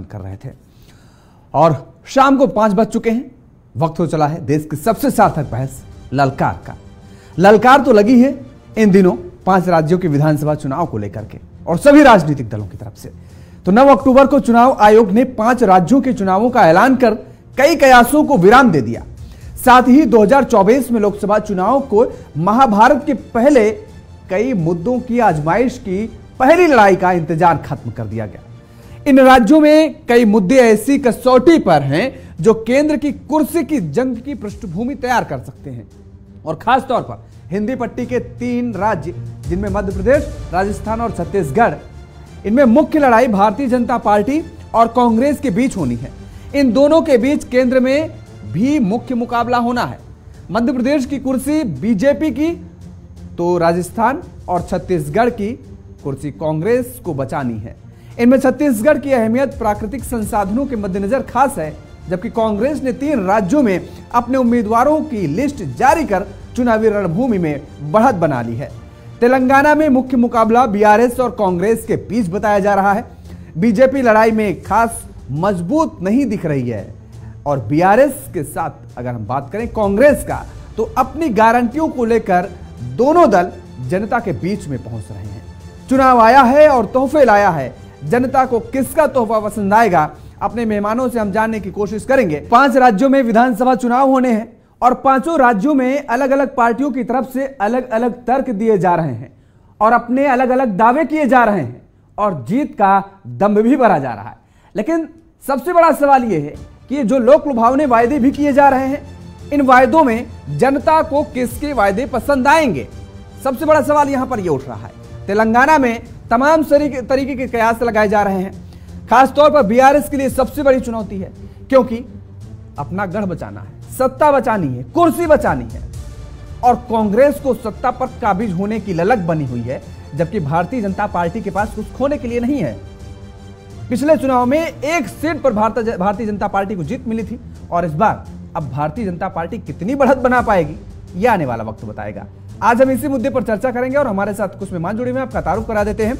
कर रहे थे। और शाम को 5 बज चुके हैं, वक्त हो चला है देश की सबसे सार्थक बहस ललकार का। ललकार तो लगी है इन दिनों 5 राज्यों के विधानसभा चुनाव को लेकर के और सभी राजनीतिक दलों की तरफ से। तो 9 अक्टूबर को चुनाव आयोग ने 5 राज्यों के चुनावों का ऐलान कर कई कयासों को विराम दे दिया। साथ ही 2024 में लोकसभा चुनाव को महाभारत के पहले कई मुद्दों की आजमाइश की पहली लड़ाई का इंतजार खत्म कर दिया गया। इन राज्यों में कई मुद्दे ऐसी कसौटी पर हैं जो केंद्र की कुर्सी की जंग की पृष्ठभूमि तैयार कर सकते हैं। और खास तौर पर हिंदी पट्टी के 3 राज्य जिनमें मध्य प्रदेश, राजस्थान और छत्तीसगढ़, इनमें मुख्य लड़ाई भारतीय जनता पार्टी और कांग्रेस के बीच होनी है। इन दोनों के बीच केंद्र में भी मुख्य मुकाबला होना है। मध्य प्रदेश की कुर्सी बीजेपी की, तो राजस्थान और छत्तीसगढ़ की कुर्सी कांग्रेस को बचानी है। इनमें छत्तीसगढ़ की अहमियत प्राकृतिक संसाधनों के मद्देनजर खास है, जबकि कांग्रेस ने 3 राज्यों में अपने उम्मीदवारों की लिस्ट जारी कर चुनावी रणभूमि में बढ़त बना ली है। तेलंगाना में मुख्य मुकाबला बीआरएस और कांग्रेस के बीच बताया जा रहा है। बीजेपी लड़ाई में खास मजबूत नहीं दिख रही है और बीआरएस के साथ अगर हम बात करें कांग्रेस का, तो अपनी गारंटियों को लेकर दोनों दल जनता के बीच में पहुंच रहे हैं। चुनाव आया है और तोहफे लाया है। जनता को किसका तोहफा पसंद आएगा, अपने मेहमानों से हम जानने की कोशिश करेंगे। 5 राज्यों में विधानसभा चुनाव होने हैं और 5 राज्यों में अलग अलग पार्टियों की तरफ से अलग अलग तर्क दिए जा रहे हैं और अपने अलग अलग दावे किए जा रहे हैं और जीत का दम भी भरा जा रहा है। लेकिन सबसे बड़ा सवाल यह है कि जो लोक लुभावने वायदे भी किए जा रहे हैं, इन वायदों में जनता को किसके वायदे पसंद आएंगे, सबसे बड़ा सवाल यहां पर यह उठ रहा है। तेलंगाना में तमाम तरीके के कयास लगाए जा रहे हैं। खास तौर पर बीआरएस के लिए सबसे बड़ी चुनौती है, क्योंकि अपना गढ़ बचाना है, सत्ता बचानी है, कुर्सी बचानी है और कांग्रेस को सत्ता पर काबिज होने की ललक बनी हुई है, जबकि भारतीय जनता पार्टी के पास कुछ खोने के लिए नहीं है। पिछले चुनाव में 1 सीट पर भारतीय जनता पार्टी को जीत मिली थी और इस बार अब भारतीय जनता पार्टी कितनी बढ़त बना पाएगी, यह आने वाला वक्त बताएगा। आज हम इसी मुद्दे पर चर्चा करेंगे और हमारे साथ कुछ मेहमान जुड़े हुए हैं। आपका तारुफ करा देते हैं।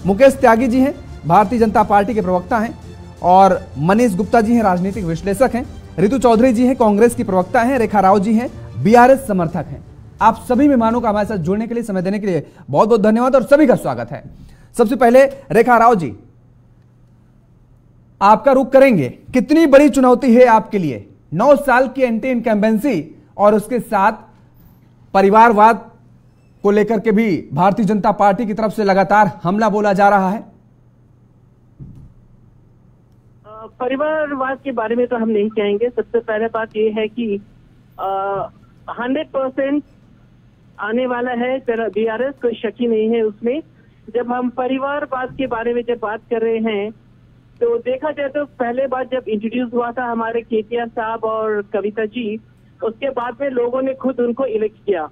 मुकेश त्यागी जी हैं, भारतीय जनता पार्टी के प्रवक्ता हैं, और मनीष गुप्ता जी हैं, राजनीतिक विश्लेषक हैं। रितु चौधरी जी हैं, कांग्रेस की प्रवक्ता हैं। रेखा राव जी हैं, बीआरएस समर्थक हैं। आप सभी मेहमानों का हमारे साथ जुड़ने के लिए, समय देने के लिए बहुत बहुत धन्यवाद और सभी का स्वागत है। सबसे पहले रेखा राव जी, आपका रुख करेंगे। कितनी बड़ी चुनौती है आपके लिए 9 साल की एंटी इनकम्बेंसी और उसके साथ परिवारवाद को लेकर के भी भारतीय जनता पार्टी की तरफ से लगातार हमला बोला जा रहा है? परिवारवाद के बारे में तो हम नहीं कहेंगे। सबसे पहले बात यह है कि 100% आने वाला है बीआरएस, कोई शक ही नहीं है उसमें। जब हम परिवारवाद के बारे में जब बात कर रहे हैं, तो देखा जाए तो पहले बार जब इंट्रोड्यूस हुआ था हमारे केटीआर साहब और कविता जी, उसके बाद में लोगों ने खुद उनको इलेक्ट किया।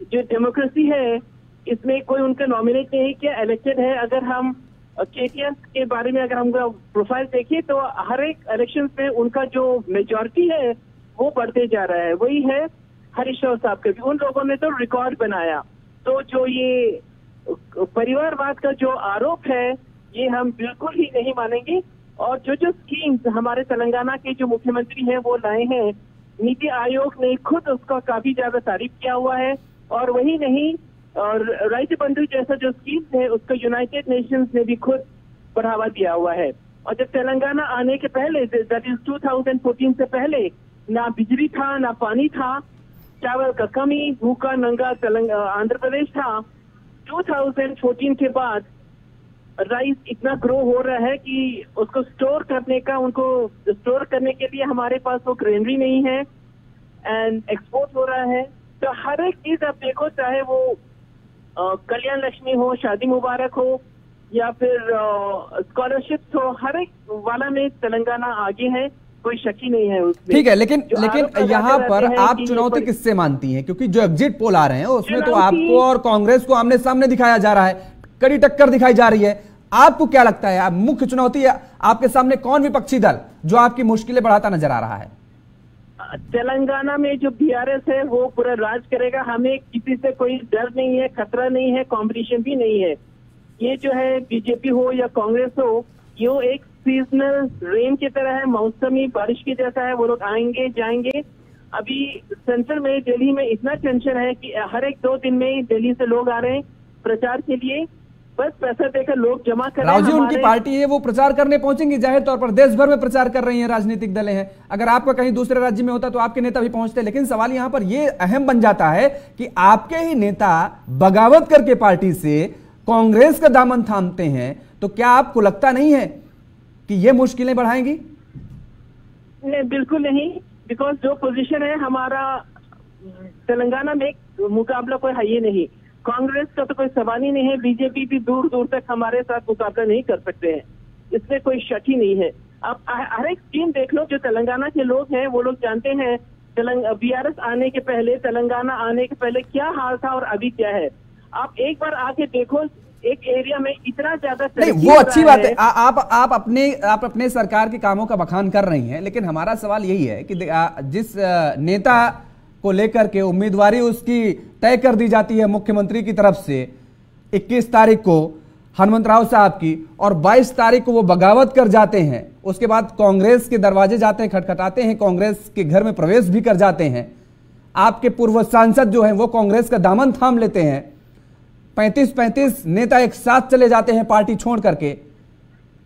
जो डेमोक्रेसी है, इसमें कोई उनका नॉमिनेट नहीं किया, इलेक्टेड है। अगर हम केटीआर के बारे में अगर हम प्रोफाइल देखिए, तो हर एक इलेक्शन में उनका जो मेजॉरिटी है वो बढ़ते जा रहा है। वही है हरीश राव साहब के भी, उन लोगों ने तो रिकॉर्ड बनाया। तो जो ये परिवारवाद का जो आरोप है, ये हम बिल्कुल ही नहीं मानेंगे। और जो स्कीम्स हमारे तेलंगाना के जो मुख्यमंत्री हैं वो लाए हैं, नीति आयोग ने खुद उसका काफी ज्यादा तारीफ किया हुआ है। और वही नहीं, और राइट बंधु जैसा जो स्कीम्स है उसको यूनाइटेड नेशंस ने भी खुद बढ़ावा दिया हुआ है। और जब तेलंगाना आने के पहले, दैट इज 2014 से पहले, ना बिजली था, ना पानी था, चावल का कमी, भूखा नंगा आंध्र प्रदेश था। 2014 के बाद राइस इतना ग्रो हो रहा है कि उसको स्टोर करने के लिए हमारे पास वो ग्रेनरी नहीं है एंड एक्सपोर्ट हो रहा है। तो हर एक चीज आप देखो, चाहे वो कल्याण लक्ष्मी हो, शादी मुबारक हो, या फिर स्कॉलरशिप्स हो, हर एक वाला में तेलंगाना आगे है, कोई शक ही नहीं है उसमें। ठीक है, लेकिन यहाँ पर आप चुनौती किससे मानती हैं? क्योंकि जो एग्जिट पोल आ रहे हैं उसमें तो आपको और कांग्रेस को आमने सामने दिखाया जा रहा है, कड़ी टक्कर दिखाई जा रही है। आपको क्या लगता है, मुख्य चुनौती है आपके सामने कौन विपक्षी दल जो आपकी मुश्किलें बढ़ाता नजर आ रहा है? तेलंगाना में जो बीआरएस है वो पूरा राज करेगा। हमें किसी से कोई डर नहीं है, खतरा नहीं है, कंपटीशन भी नहीं है। ये जो है बीजेपी हो या कांग्रेस हो, ये एक सीजनल रेन की तरह है, मौसमी बारिश की जैसा है। वो लोग आएंगे जाएंगे। अभी सेंट्रल में दिल्ली में इतना टेंशन है कि हर एक 2 दिन में दिल्ली से लोग आ रहे हैं प्रचार के लिए, बस पैसा देकर लोग जमा कर रहे हैं। राव जी, उनकी पार्टी है, वो प्रचार करने पहुंचेंगी, जाहिर तौर पर देश भर में प्रचार कर रही हैं, राजनीतिक दलें हैं। अगर आपका कहीं दूसरे राज्य में होता तो आपके नेता भी पहुंचते, लेकिन सवाल यहां पर यह अहम बन जाता है कि आपके ही नेता बगावत करके पार्टी से कांग्रेस का दामन थामते हैं, तो क्या आपको लगता नहीं है कि ये मुश्किलें बढ़ाएंगी? नहीं, बिल्कुल नहीं। बिकॉज जो पोजीशन है हमारा तेलंगाना में, मुकाबला कोई है ही नहीं। कांग्रेस का तो कोई सवाल ही नहीं है। बीजेपी भी दूर दूर तक हमारे साथ मुकाबला नहीं कर सकते हैं, इसमें कोई शक ही नहीं है। आप हर एक स्कीम देख लो, जो तेलंगाना के लोग हैं वो लोग जानते हैं बीआरएस आने के पहले, तेलंगाना आने के पहले क्या हाल था और अभी क्या है। आप एक बार आके देखो, एक एरिया में इतना ज्यादा नहीं, वो अच्छी बात है। आप अपने सरकार के कामों का बखान कर रही हैं, लेकिन हमारा सवाल यही है कि जिस नेता को लेकर के उम्मीदवारी उसकी तय कर दी जाती है मुख्यमंत्री की तरफ से 21 तारीख को हनुमंतराव साहब की, और 22 तारीख को वो बगावत कर जाते हैं, उसके बाद कांग्रेस के दरवाजे जाते हैं, खटखटाते हैं, कांग्रेस के घर में प्रवेश भी कर जाते हैं। आपके पूर्व सांसद जो हैं वो कांग्रेस का दामन थाम लेते हैं, 35 नेता एक साथ चले जाते हैं पार्टी छोड़ करके।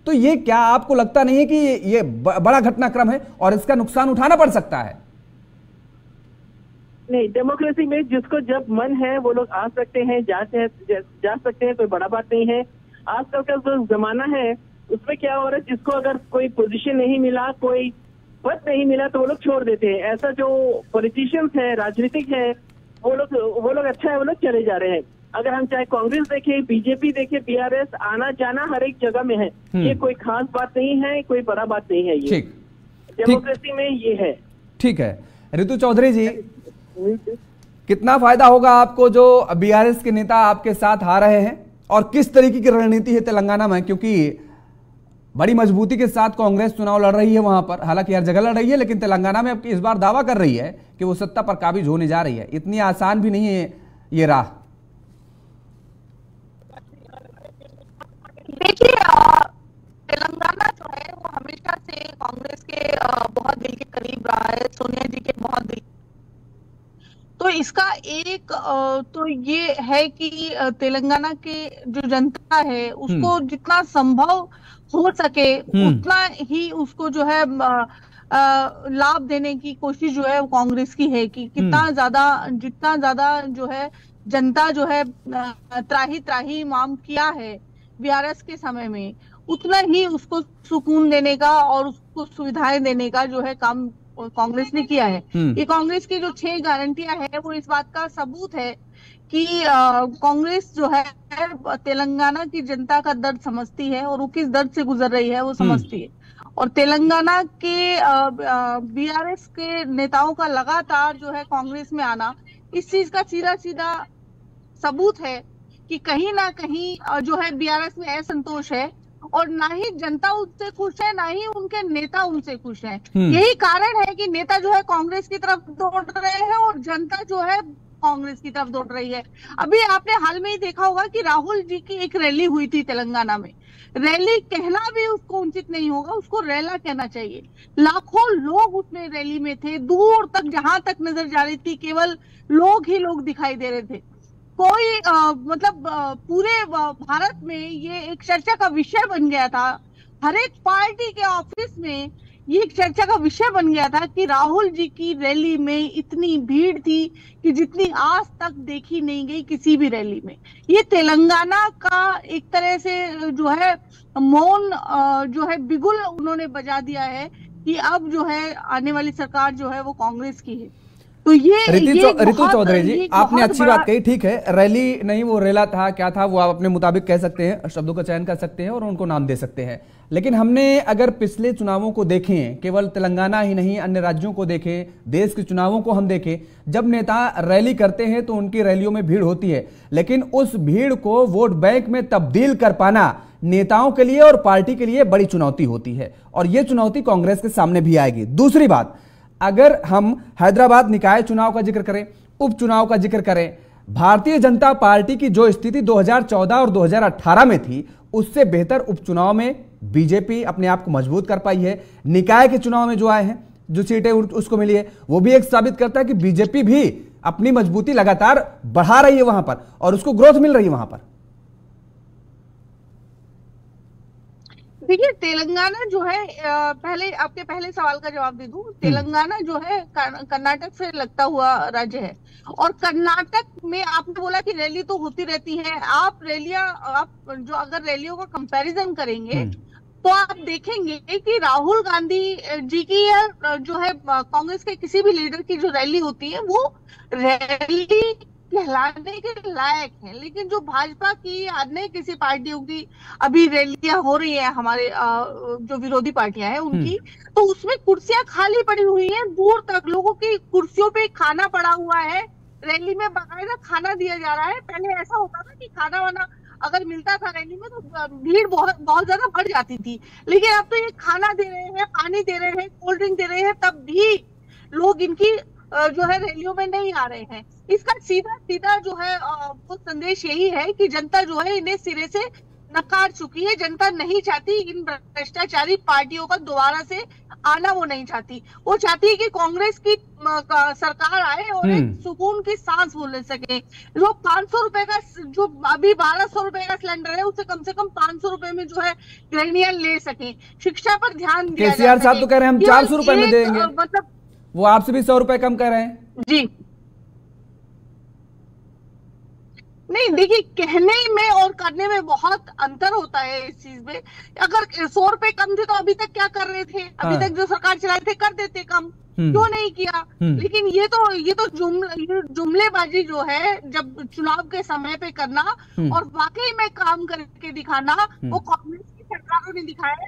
तो ये क्या आपको लगता नहीं है कि ये बड़ा घटनाक्रम है और इसका नुकसान उठाना पड़ सकता है? नहीं, डेमोक्रेसी में जिसको जब मन है वो लोग आ सकते हैं, जा सकते हैं, कोई बड़ा बात नहीं है। आजकल का जो जमाना है उसमें क्या हो रहा है, जिसको अगर कोई पोजीशन नहीं मिला, कोई पद नहीं मिला, तो वो लोग छोड़ देते हैं। ऐसा जो पॉलिटिशियंस है, राजनीतिक है, वो लोग अच्छा है, वो लोग चले जा रहे हैं। अगर हम चाहे कांग्रेस देखें, बीजेपी देखें, बीआरएस, आना जाना हर एक जगह में है। ये कोई खास बात नहीं है, कोई बड़ा बात नहीं है। ये डेमोक्रेसी में ये है। ठीक है। ऋतु चौधरी जी, कितना फायदा होगा आपको जो बीआरएस के नेता आपके साथ आ रहे हैं, और किस तरीके की रणनीति है तेलंगाना में? क्योंकि बड़ी मजबूती के साथ कांग्रेस चुनाव लड़ रही है वहां पर, हालांकि हर जगह लड़ रही है, लेकिन तेलंगाना में अब इस बार दावा कर रही है कि वो सत्ता पर काबिज होने जा रही है। इतनी आसान भी नहीं है ये राह। देखिए, तेलंगाना जो है वो हमेशा से कांग्रेस के बहुत दिल के करीब रहा है, सोनिया जी के बहुत दिल। तो इसका एक तो ये है कि तेलंगाना के जो जनता है उसको जितना संभव हो सके उतना ही उसको जो है लाभ देने की कोशिश जो है वो कांग्रेस की है कि जितना ज्यादा जो है जनता जो है त्राही माम किया है बीआरएस के समय में, उतना ही उसको सुकून देने का और उसको सुविधाएं देने का जो है काम कांग्रेस ने किया है। ये कांग्रेस की जो 6 गारंटियां हैं वो इस बात का सबूत है कि कांग्रेस जो है तेलंगाना की जनता का दर्द समझती है और वो किस दर्द से गुजर रही है वो समझती है। और तेलंगाना के बीआरएस के नेताओं का लगातार जो है कांग्रेस में आना इस चीज का सीधा सबूत है कि कहीं ना कहीं जो है बीआरएस में असंतोष है, और ना ही जनता उनसे खुश है, ना ही उनके नेता उनसे खुश है। यही कारण है कि नेता जो है कांग्रेस की तरफ दौड़ रहे हैं और जनता जो है कांग्रेस की तरफ दौड़ रही है। अभी आपने हाल में ही देखा होगा कि राहुल जी की एक रैली हुई थी तेलंगाना में। रैली कहना भी उसको उचित नहीं होगा, उसको रैला कहना चाहिए। लाखों लोग उसमें रैली में थे, दूर तक जहां तक नजर जा रही थी केवल लोग ही लोग दिखाई दे रहे थे। कोई मतलब पूरे भारत में ये एक चर्चा का विषय बन गया था। हर एक पार्टी के ऑफिस में ये एक चर्चा का विषय बन गया था कि राहुल जी की रैली में इतनी भीड़ थी कि जितनी आज तक देखी नहीं गई किसी भी रैली में। ये तेलंगाना का एक तरह से जो है मौन जो है बिगुल उन्होंने बजा दिया है कि अब जो है आने वाली सरकार जो है वो कांग्रेस की है। तो ये ऋतु चौधरी जी, आपने अच्छी बात कही। ठीक है, रैली नहीं वो रेला था, क्या था वो आप अपने मुताबिक कह सकते हैं, शब्दों का चयन कर सकते हैं और उनको नाम दे सकते हैं। लेकिन हमने अगर पिछले चुनावों को देखें, केवल तेलंगाना ही नहीं अन्य राज्यों को देखें, देश के चुनावों को हम देखें, जब नेता रैली करते हैं तो उनकी रैलियों में भीड़ होती है, लेकिन उस भीड़ को वोट बैंक में तब्दील कर पाना नेताओं के लिए और पार्टी के लिए बड़ी चुनौती होती है, और यह चुनौती कांग्रेस के सामने भी आएगी। दूसरी बात, अगर हम हैदराबाद निकाय चुनाव का जिक्र करें, उपचुनाव का जिक्र करें, भारतीय जनता पार्टी की जो स्थिति 2014 और 2018 में थी उससे बेहतर उपचुनाव में बीजेपी अपने आप को मजबूत कर पाई है। निकाय के चुनाव में जो आए हैं, जो सीटें उसको मिली है, वो भी एक साबित करता है कि बीजेपी भी अपनी मजबूती लगातार बढ़ा रही है वहां पर और उसको ग्रोथ मिल रही है वहां पर। देखिए, तेलंगाना जो है, पहले आपके पहले सवाल का जवाब दे दूं। तेलंगाना जो है कर्नाटक से लगता हुआ राज्य है, और कर्नाटक में आपने बोला कि रैली तो होती रहती है। आप जो अगर रैलियों का कंपैरिजन करेंगे तो आप देखेंगे कि राहुल गांधी जी की या जो है कांग्रेस के किसी भी लीडर की जो रैली होती है वो रैली कहलाने के लायक है। लेकिन जो भाजपा की अन्य किसी पार्टियों की अभी रैलियां हो रही है, हमारे जो विरोधी पार्टियां हैं उनकी, तो उसमें कुर्सियां खाली पड़ी हुई हैं, दूर तक लोगों की कुर्सियों पे खाना पड़ा हुआ है, रैली में बाकायदा खाना दिया जा रहा है। पहले ऐसा होता था कि खाना वाना अगर मिलता था रैली में तो भीड़ बहुत ज्यादा बढ़ जाती थी, लेकिन अब तो ये खाना दे रहे हैं, पानी दे रहे हैं, कोल्ड ड्रिंक दे रहे हैं, तब भी लोग इनकी जो है रैलियों में नहीं आ रहे हैं। इसका सीधा सीधा जो है वो संदेश यही है कि जनता जो है इन्हें सिरे से नकार चुकी है। जनता नहीं चाहती इन भ्रष्टाचारी पार्टियों का दोबारा से आना, वो नहीं चाहती। वो चाहती है कि कांग्रेस की सरकार आए और एक सुकून की सांस वो ले सके। लोग 500 रुपए का, जो अभी 1200 रुपए का सिलेंडर है, उसे कम से कम 500 रुपए में जो है गृहिणियां ले सके। शिक्षा पर ध्यान दिया केसीआर साहब तो कह रहे हैं हम 400 रुपए में देंगे, मतलब वो आपसे भी 100 रुपए कम कर रहे हैं। जी नहीं, देखिए, कहने में और करने में बहुत अंतर होता है इस चीज में। अगर 100 रुपए कम थे तो अभी तक क्या कर रहे थे? अभी तक जो सरकार चलाए थे कर देते कम, क्यों नहीं किया? लेकिन ये तो जुमलेबाजी जो है, जब चुनाव के समय पे करना और वाकई में काम करके दिखाना, वो कांग्रेस की सरकारों ने दिखाया है।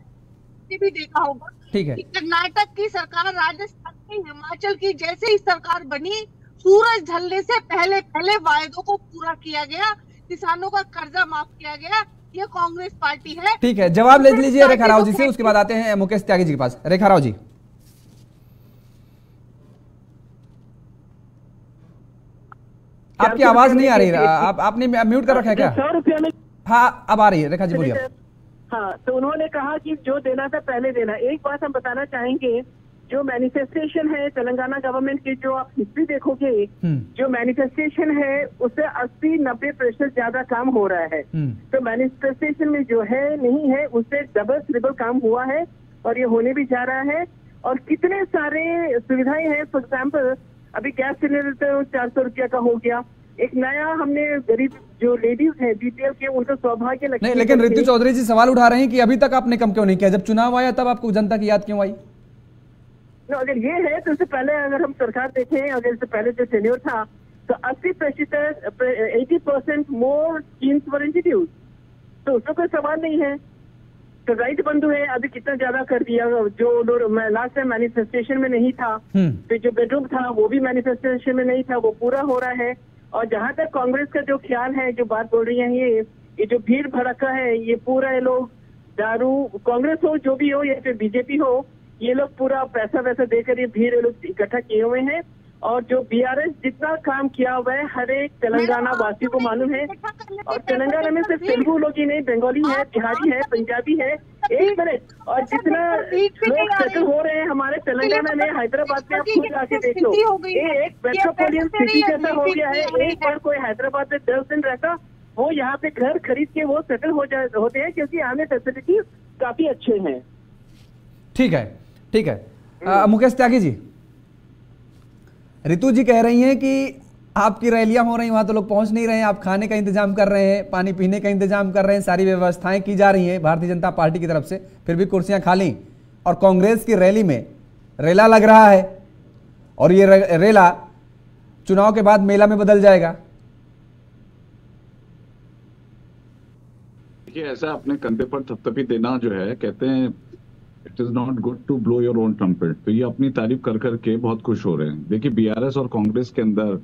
ये भी देखा होगा, ठीक है, कर्नाटक की सरकार, राजस्थान की, हिमाचल की, जैसे ही सरकार बनी, सूरज ढलने से पहले वायदों को पूरा किया गया, किसानों का कर्जा माफ किया गया। ये कांग्रेस पार्टी है। ठीक है, जवाब ले लीजिए रेखा राव जी से, उसके बाद आते हैं मुकेश त्यागी जी के पास। रेखा राव जी, आपकी आवाज नहीं आ रही, आपने म्यूट कर रखा है क्या? 100 रुपया में, हाँ अब आ रही है रेखा जी, बोलिए। हाँ, तो उन्होंने कहा कि जो देना था पहले देना। एक बात हम बताना चाहेंगे, जो मैनिफेस्टेशन है तेलंगाना गवर्नमेंट की, जो आप हिस्ट्री देखोगे, जो मैनिफेस्टेशन है उससे 80-90% ज्यादा काम हो रहा है। तो मैनिफेस्टेशन में जो है नहीं है, उससे डबल ट्रिपल काम हुआ है और ये होने भी जा रहा है। और कितने सारे सुविधाएं हैं। फॉर एग्जाम्पल, अभी गैस सिलेंडर 400 रुपया का हो गया। एक नया हमने गरीब जो लेडीज हैं बीपीएल के, उनको सौभाग्य लक्ष्मी। नहीं, लेकिन ऋतु चौधरी जी सवाल उठा रहे हैं कि अभी तक आपने कम क्यों नहीं किया? जब चुनाव आया तब आपको जनता की याद क्यों आई? अगर ये है तो इससे पहले अगर हम सरकार देखें, अगर इससे पहले जो टेन्योर था तो 80% मोर स्कीम्स वर इंट्रोड्यूस, तो उसमें कोई सवाल नहीं है। तो राइट बंधु है, अभी कितना ज्यादा कर दिया। जो लास्ट टाइम मैनिफेस्टेशन में नहीं था, तो जो बेडरूम था वो भी मैनिफेस्टेशन में नहीं था, वो पूरा हो रहा है। और जहां तक कांग्रेस का जो ख्याल है, जो बात बोल रही है, ये जो भीड़ भड़का है, ये पूरा ये लोग दारू, कांग्रेस हो जो भी हो या फिर बीजेपी हो, ये लोग पूरा पैसा वैसा देकर ये भीड़ ये लोग इकट्ठा किए हुए हैं। और जो बीआरएस जितना काम किया हुआ है हर एक तेलंगाना वासी को मालूम है। और तेलंगाना में सिर्फ तेलुगु लोग ही नहीं, बंगाली है, बिहारी है, पंजाबी है। एक मिनट, और जितना लोग सेटल हो रहे हैं हमारे तेलंगाना में, हैदराबाद में, आप खुद जाके देख लो, ये एक मेट्रोपोलियन सिटी जैसा हो गया है। एक बार कोई हैदराबाद में 10 दिन रहता, वो यहाँ पे घर खरीद के वो सेटल होते हैं, क्योंकि यहाँ में फैसिलिटी काफी अच्छे हैं। ठीक है, ठीक है। मुकेश त्यागी जी, ऋतु जी कह रही हैं कि आपकी रैलियां हो रही वहां तो लोग पहुंच नहीं रहे हैं, आप खाने का इंतजाम कर रहे हैं, पानी पीने का इंतजाम कर रहे हैं, सारी व्यवस्थाएं की जा रही हैं भारतीय जनता पार्टी की तरफ से, फिर भी कुर्सियां खाली। और कांग्रेस की रैली में रेला लग रहा है और ये रेला चुनाव के बाद मेला में बदल जाएगा। देखिए, ऐसा अपने कंधे पर थपथपी देना जो है, कहते हैं it is not good to blow your own trumpet. तो ये अपनी तारीफ कर करके बहुत खुश हो रहे हैं। देखिए, बीआरएस और कांग्रेस के अंदर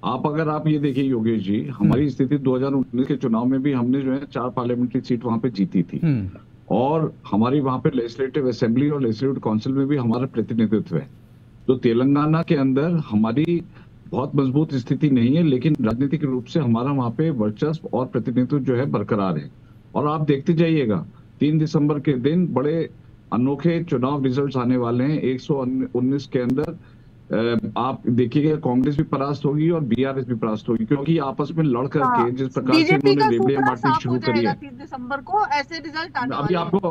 अगर आप ये देखिए योगेश जी, हमारी स्थिति 2019 के चुनाव में भी हमने जो है 4 पार्लियामेंट्री सीट वहां पे जीती थी, और हमारी वहां पे लेजिस्लेटिव असेंबली और लेजिस्लेटिव काउंसिल में भी हमारा प्रतिनिधित्व है। तो तेलंगाना के अंदर हमारी बहुत मजबूत स्थिति नहीं है, लेकिन राजनीतिक रूप से हमारा वहां पे वर्चस्व और प्रतिनिधित्व जो है बरकरार है। और आप देखते जाइएगा, 3 दिसंबर के दिन बड़े अनोखे चुनाव रिजल्ट्स आने वाले हैं। 119 के अंदर आप देखिएगा कांग्रेस भी परास्त होगी और बीआरएस भी परास्त होगी, क्योंकि आपस में लड़ करके जिस प्रकार से इन्होंने लेबलियां बांटनी शुरू करी है। 3 दिसंबर को ऐसे रिजल्ट आने अभी आपको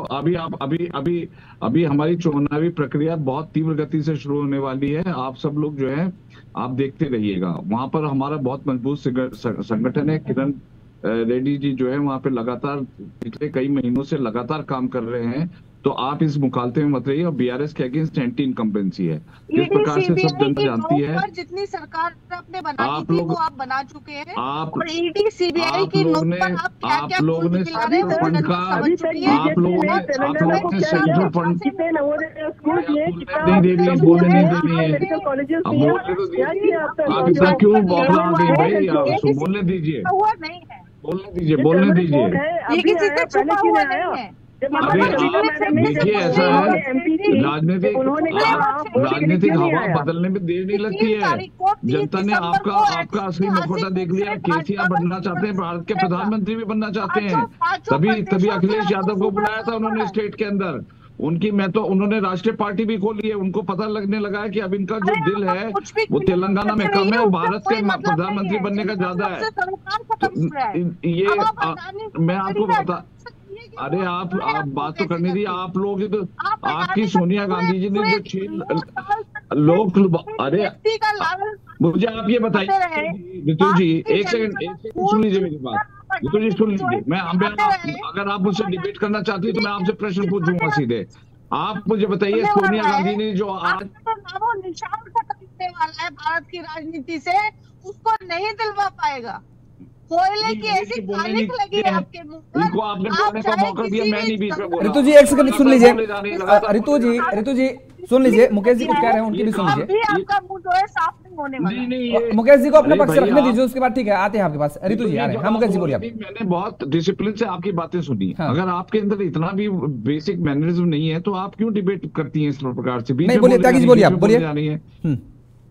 अभी हमारी चुनावी प्रक्रिया बहुत तीव्र गति से शुरू होने वाली है। आप सब लोग जो है आप देखते रहिएगा। वहां पर हमारा बहुत मजबूत संगठन है। किरण रेड्डी जी जो है वहां पे लगातार पिछले कई महीनों से लगातार काम कर रहे हैं। तो आप इस मुकालते में मत रहिए। और बीआरएस के अगेंस्ट एंटी इनकम्बेंसी है, इस प्रकार से सब जनता जानती है। जितनी सरकार आपने बनाई थी वो आप बना चुके हैं। आप और ईडी सीबीआई की नोट पर आप क्या-क्या लोगों ने सेंट्रल फंड का आप लोगों ने सेंट्रल फंड नहीं दे बोलने नहीं देनी है। आप इतना क्यों बौखला गई भाई? बोलने दीजिए, नहीं है, बोलने दीजिए। ये किसी से छुपा हुआ नहीं है। देखिए ऐसा है, राजनीतिक हवा बदलने में देर नहीं लगती है। जनता ने आपका असली मुखौटा देख लिया। केसीआर बनना चाहते हैं, भारत के प्रधानमंत्री भी बनना चाहते हैं। तभी अखिलेश यादव को बुलाया था उन्होंने स्टेट के अंदर। उन्होंने राष्ट्रीय पार्टी भी खोली है। उनको पता लगने लगा है कि अब इनका जो दिल है वो तेलंगाना में कम है, भारत के प्रधानमंत्री बनने का ज्यादा है। ये मैं आपको बता, अरे आप बात तो करने दी। आप लोग तो आपकी सोनिया गांधी जी ने जो 6 लोग, अरे मुझे आप ये बताइए ऋतु जी, एक सेकंड सुन लीजिए मेरी बात। ऋतु जी सुन लीजिए, मैं अगर आप मुझसे डिबेट करना चाहती है तो मैं आपसे प्रश्न पूछूंगा सीधे। आप मुझे बताइए सोनिया गांधी ने जो आज निशान खरीदने वाला है भारत की राजनीति से, उसको नहीं दिलवा पाएगा। कोयले की ऐसी खालिक लगी है आपके मुंह पर। इनको आपने बोलने का मौका दिया, मैं नहीं बीच में बोला। ऋतु जी एक सेकंड सुन लीजिए। ऋतु जी सुन लीजिए, मुकेश जी कुछ कह रहे हैं, उनकी भी सुन लीजिए। आपका मुंह जो है साफ नहीं होने वाला। मुकेश जी को अपना पक्ष रखने दीजिए, उसके बाद ठीक है आते हैं आपके पास। ऋतु जी आ रहे हैं। हाँ मुकेश जी बोलिए आप। मैंने बहुत डिसिप्लिन से आपकी बातें सुनी। अगर आपके अंदर इतना भी बेसिक मैनरिज्म नहीं है तो आप क्यों डिबेट करती हैं इस प्रकार से? नहीं बोलिए, त्यागी जी बोलिए, आप बोलिए।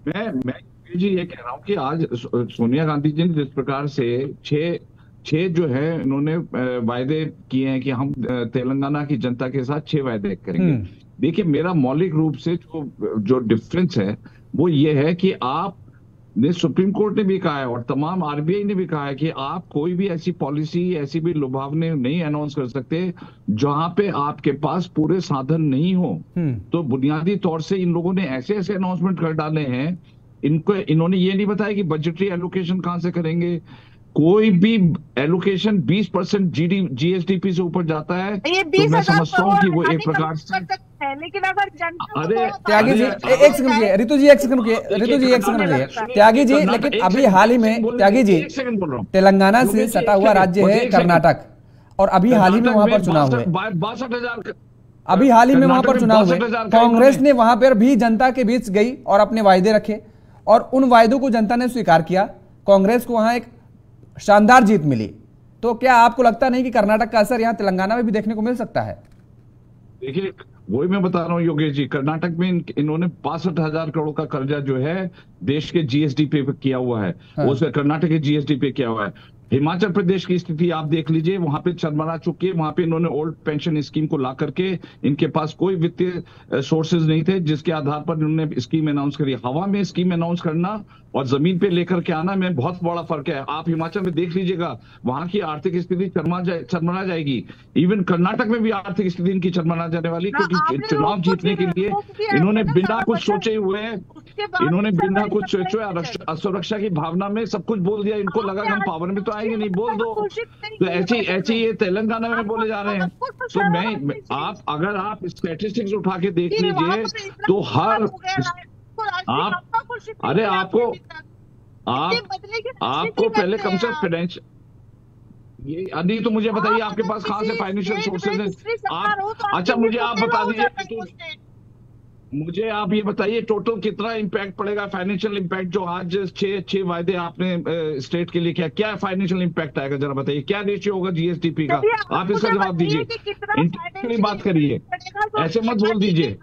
मैं जी ये कह रहा हूँ कि आज सोनिया गांधी जी ने जिस प्रकार से छह जो है इन्होंने वायदे किए हैं कि हम तेलंगाना की जनता के साथ 6 वायदे करेंगे। देखिए मेरा मौलिक रूप से जो डिफरेंस है वो ये है कि आप ने सुप्रीम कोर्ट ने भी कहा है और तमाम आरबीआई ने भी कहा है कि आप कोई भी ऐसी पॉलिसी, ऐसी भी लुभावने नहीं अनाउंस कर सकते जहां पे आपके पास पूरे साधन नहीं हो। तो बुनियादी तौर से इन लोगों ने ऐसे ऐसे अनाउंसमेंट कर डाले हैं। इन्होंने ये नहीं बताया कि बजटरी एलोकेशन कहां से करेंगे। कोई भी एलोकेशन 20% जीएसडीपी से ऊपर जाता है तो मैं समझता हूँ कि वो एक प्रकार से, लेकिन अगर जनता, अरे त्यागी जी एक सेकंड रुकिए, ऋतु जी एक सेकंड रुकिए, ऋतु जी एक सेकंड रुकिए, त्यागी जी। लेकिन अभी हाल ही में त्यागी जी तेलंगाना से सटा हुआ राज्य है कर्नाटक, और अभी हाल ही में वहां पर चुनाव हुए। 62,000 अभी हाल ही में वहां पर चुनाव हुए। कांग्रेस ने वहां पर भी जनता के बीच गई और अपने वायदे रखे और उन वायदों को जनता ने स्वीकार किया। कांग्रेस को वहां एक शानदार जीत मिली। तो क्या आपको लगता नहीं कि कर्नाटक का असर यहां तेलंगाना में भी देखने को मिल सकता है? देखिए वही मैं बता रहा हूँ योगेश जी, कर्नाटक में इन्होंने 62,000 करोड़ का कर्जा जो है देश के जीएसडी पे किया हुआ है। हाँ। उसका कर्नाटक के जीएसडी पे किया हुआ है। हिमाचल प्रदेश की स्थिति आप देख लीजिए, वहां पे चरमरा चुकी है। वहां पे इन्होंने ओल्ड पेंशन स्कीम को ला करके, इनके पास कोई वित्तीय सोर्सेज नहीं थे जिसके आधार पर इन्होंने स्कीम अनाउंस करी। हवा में स्कीम अनाउंस करना और जमीन पे लेकर के आना में बहुत बड़ा फर्क है। आप हिमाचल में देख लीजिएगा, वहां की आर्थिक स्थिति चरमरा जाएगी। इवन कर्नाटक में भी आर्थिक स्थिति इनकी चरमरा जाने वाली, क्योंकि चुनाव जीतने के लिए इन्होंने बिना कुछ सोचे हुए, इन्होंने बिना कुछ सोचे असुरक्षा की भावना में सब कुछ बोल दिया। इनको लगा हम पावर में तो आएंगे नहीं, बोल दो। तो ऐसे ये तेलंगाना में बोले जा रहे हैं। तो अगर आप स्टैटिस्टिक्स उठा के देख लीजिए तो हर अरे आपको पहले कम से फाइनेंशियल, ये नहीं तो मुझे बताइए आपके पास कहां से फाइनेंशियल सोर्सेज है? अच्छा मुझे आप बता दीजिए, मुझे आप ये बताइए टोटल कितना इंपैक्ट पड़ेगा, फाइनेंशियल इंपैक्ट जो आज 6 वायदे आपने स्टेट के लिए किया, क्या फाइनेंशियल इंपैक्ट आएगा जरा बताइए। क्या रेशियो होगा जीएसडीपी का? आप इसका जवाब दीजिए। इंटेलेक्चुअली बात करिए, ऐसे मत बोल दीजिए।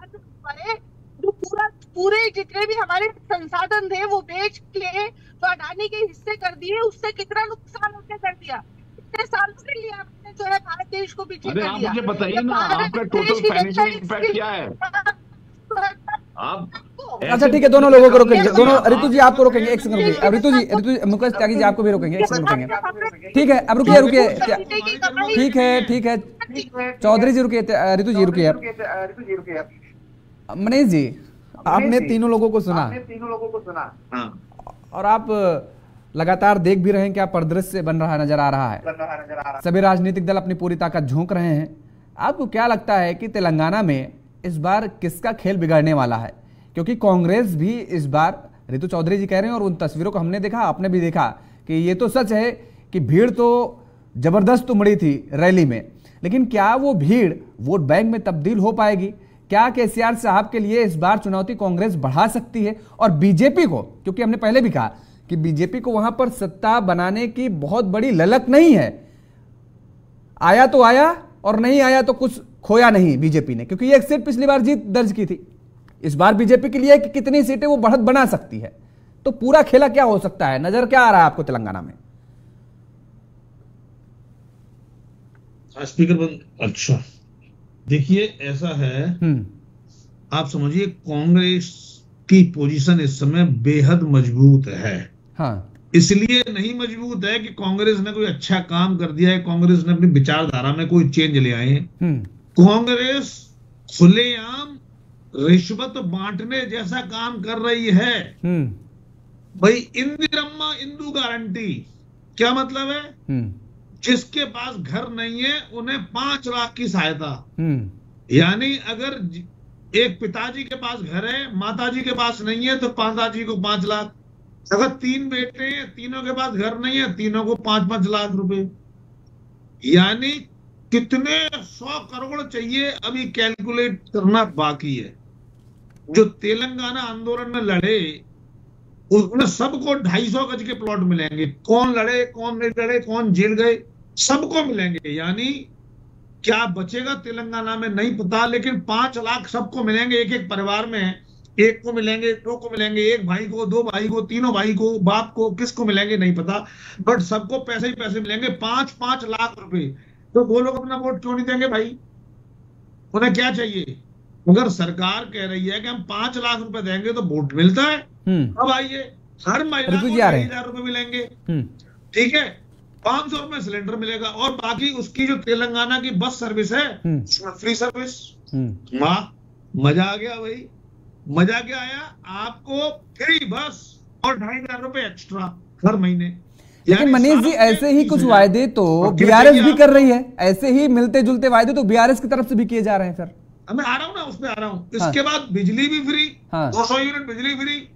पूरे जितने भी हमारे संसाधन थे वो बेच के जो अडानी के हिस्से कर दिए, उससे कितना नुकसान उनके कर दिया। इतने सालों के लिए आपने जो है भारत देश को पीछे अरे कर आप दिया। मुझे बताइए जब ना, भारत आपका देश टोटल ही फाइनेंशियल जनता इम्पैक्ट क्या है? आप अच्छा ठीक है, दोनों लोगों को रोकेंगे, दोनों। ऋतु जी आपको रोकेंगे, एक सेकंड रुकिए। अब ऋतु जी मुकेश त्यागी जी आपको भी रोकेंगे, एक सेकंड रुकेंगे। ठीक है, अब रुकिए रुकिए, ठीक है चौधरी जी रुकिए, ऋतु जी रुकिए। मनीष जी, आपने तीनों लोगों को सुना और आप लगातार देख भी रहे हैं क्या परिदृश्य बन रहा नजर आ रहा है। सभी राजनीतिक दल अपनी पूरी ताकत झोंक रहे हैं। आपको क्या लगता है कि तेलंगाना में इस बार किसका खेल बिगड़ने वाला है? क्योंकि कांग्रेस भी इस बार, ऋतु चौधरी जी कह रहे हैं और उन तस्वीरों को हमने देखा, आपने भी देखा, कि ये तो सच है कि भीड़ तो जबरदस्त उमड़ी थी रैली में, लेकिन क्या वो भीड़ वोट बैंक में तब्दील हो पाएगी? क्या केसीआर साहब के लिए इस बार चुनौती कांग्रेस बढ़ा सकती है? और बीजेपी को, क्योंकि हमने पहले भी कहा कि बीजेपी को वहां पर सत्ता बनाने की बहुत बड़ी ललक नहीं है, आया तो आया और नहीं आया तो कुछ खोया नहीं बीजेपी ने, क्योंकि एक सीट पिछली बार जीत दर्ज की थी। इस बार बीजेपी के लिए कि कितनी सीटें वो बढ़त बना सकती है, तो पूरा खेला क्या हो सकता है? नजर क्या आ रहा है आपको तेलंगाना में? स्पीकर बंद। अच्छा देखिए, ऐसा है, आप समझिए कांग्रेस की पोजीशन इस समय बेहद मजबूत है। हाँ, इसलिए नहीं मजबूत है कि कांग्रेस ने कोई अच्छा काम कर दिया है, कांग्रेस ने अपनी विचारधारा में कोई चेंज ले आए हैं। कांग्रेस खुलेआम रिश्वत बांटने जैसा काम कर रही है। भाई इंदिरम्मा इंदू गारंटी क्या मतलब है? जिसके पास घर नहीं है उन्हें 5 लाख की सहायता। यानी अगर एक पिताजी के पास घर है, माताजी के पास नहीं है, तो माताजी को 5 लाख। अगर 3 बेटे हैं, तीनों के पास घर नहीं है, तीनों को 5-5 लाख रुपए। यानी कितने 100 करोड़ चाहिए, अभी कैलकुलेट करना बाकी है। जो तेलंगाना आंदोलन में लड़े उसमें सबको 250 गज के प्लॉट मिलेंगे। कौन लड़े, कौन नहीं लड़े, कौन जेल गए, सबको मिलेंगे। यानी क्या बचेगा तेलंगाना में नहीं पता, लेकिन 5 लाख सबको मिलेंगे। एक एक परिवार में एक को मिलेंगे, 2 को मिलेंगे, 1 भाई को, 2 भाई को, तीनों भाई को, बाप को, किसको मिलेंगे नहीं पता, बट सबको पैसे ही पैसे मिलेंगे, 5-5 लाख रुपए। तो वो लोग अपना वोट क्यों नहीं देंगे भाई? उन्हें क्या चाहिए? अगर सरकार कह रही है कि हम 5 लाख रुपए देंगे तो वोट मिलता है। अब आइए, हर महिला को 2,000 रुपए मिलेंगे, ठीक है, 500 रुपए सिलेंडर मिलेगा, और बाकी उसकी जो तेलंगाना की बस सर्विस है उसमें फ्री सर्विस। वाह, मजा आ गया भाई, मजा क्या आया आपको? फ्री बस और 2,500 रुपए एक्स्ट्रा हर महीने। लेकिन मनीष जी, ऐसे ही कुछ वायदे तो बीआरएस भी कर रही है, ऐसे ही मिलते जुलते वायदे तो बीआरएस की तरफ से भी किए जा रहे हैं। फिर मैं आ रहा हूं ना, उसमें आ रहा हूं। इसके बाद बिजली भी फ्री, 200 यूनिट बिजली फ्री।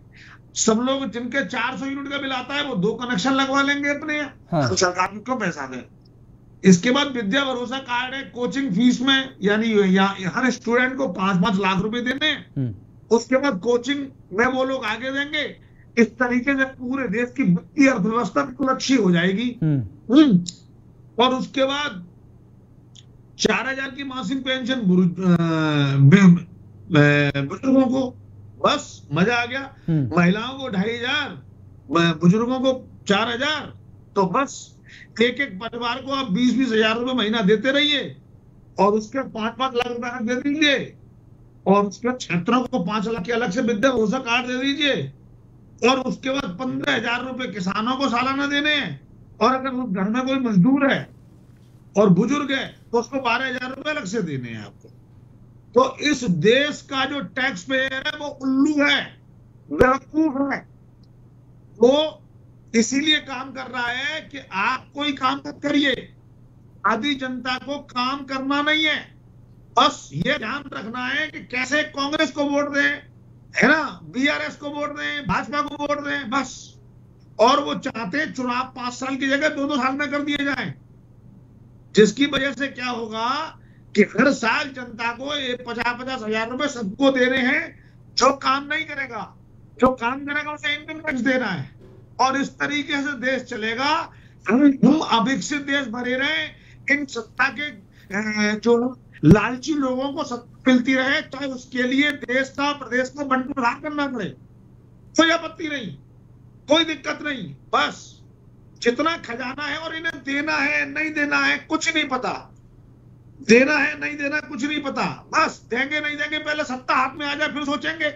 सब लोग जिनके 400 यूनिट का बिल आता है वो 2 कनेक्शन लगवा लेंगे अपने। तो सरकार को क्यों पैसा दे? इसके बाद विद्या भरोसा कार्ड है, कोचिंग फीस में, यानी हर स्टूडेंट को 5-5 लाख रुपए देने। उसके बाद कोचिंग में वो लोग आगे देंगे। इस तरीके से पूरे देश की वित्तीय अर्थव्यवस्था बिल्कुल अच्छी हो जाएगी। और उसके बाद 4,000 की मासिक पेंशन बुजुर्गों को, बस मजा आ गया। महिलाओं को 2,500, बुजुर्गों को 4,000। तो बस एक एक परिवार को आप 20-20 हजार रुपए महीना देते रहिए, और उसके 5-5 लाख रुपए दे दीजिए, और उसके छात्रों को 5 लाख के अलग से विद्या भरोसा कार्ड दे दीजिए, और उसके बाद 15,000 रुपए किसानों को सालाना देने हैं। और अगर घर में कोई मजदूर है और बुजुर्ग है तो उसको 12,000 रुपए अलग से देने हैं आपको। तो इस देश का जो टैक्स पेयर है वो उल्लू है, बेवकूफ है। वो इसीलिए काम कर रहा है कि आप कोई काम मत करिए, आधी जनता को काम करना नहीं है। बस ये ध्यान रखना है कि कैसे कांग्रेस को वोट दें, है ना, बीआरएस को वोट दें, भाजपा को वोट दें, बस। और वो चाहते हैं चुनाव 5 साल की जगह 2-2 साल में कर दिए जाएं, जिसकी वजह से क्या होगा कि हर साल जनता को 50-50 हजार रुपए सबको देने हैं। जो काम नहीं करेगा, जो काम करेगा उसे इनकम टैक्स देना है। और इस तरीके से देश चलेगा। हम अविकसित देश भरे रहे, इन सत्ता के जो लालची लोगों को सत्ता मिलती रहे, चाहे उसके लिए देश का, प्रदेश का बंटवारा करना पड़े, कोई आपत्ति नहीं, कोई दिक्कत नहीं। बस जितना खजाना है, और इन्हें देना है नहीं देना है कुछ नहीं पता, देना है नहीं देना कुछ नहीं पता, बस देंगे नहीं देंगे, पहले सत्ता हाथ में आ जाए फिर सोचेंगे।